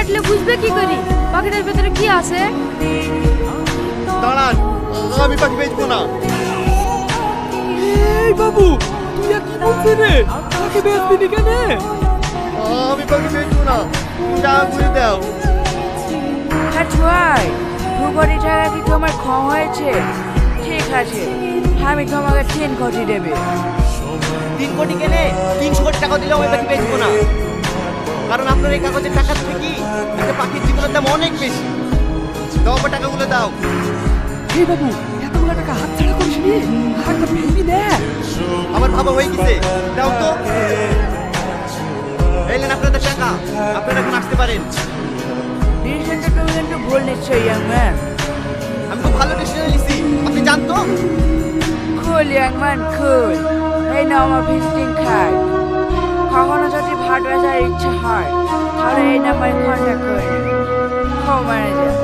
কাটলে বুঝবে কি করি পাখিটার ভেতরে কি আছে? দাঁড়ান, আমি পাখি বেচবো না। এই বাবু, তুই আর কি বলছিস রে? তাকে বেচবি কেন? আমি পাখি বেচবো না, টাকা ঘুরে দাও। হ্যাঁ ভাই, 2 কোটি টাকা কি তোমার কম হয়েছে? ঠিক আছে, আমি তোমাকে 3 কোটি দেবে। 3 কোটি কেনে 300 কোটি টাকা দিলেও আমি পাখি বেচবো না, কারণ আপনার এই কাগজের টাকা থেকে একটা পাখির জীবনের দাম অনেক বেশি। দাও আমার টাকাগুলো দাও। এই বাবু, এতগুলো টাকা হাতছাড়া করিস নি, হাতটা ভেঙবি না। আমার ভাবা হয়ে গেছে, দাও তো। এলেন আপনাদের টাকা, আপনারা এখন আসতে পারেন। ডিসিশনটা তুমি কিন্তু ভুল নিচ্ছ ইয়াং ম্যান। আমি তো ভালো ডিসিশন নিছি, আপনি জানতো। কুল ইয়াং ম্যান কুল। এই নাও আমার ভিজিটিং কার্ড। কখনো যদি ভাট বেচার ইচ্ছে হয় তাহলে এই নাম্বারে কন্ট্যাক্ট করে নিন। কো ম্যানেজার।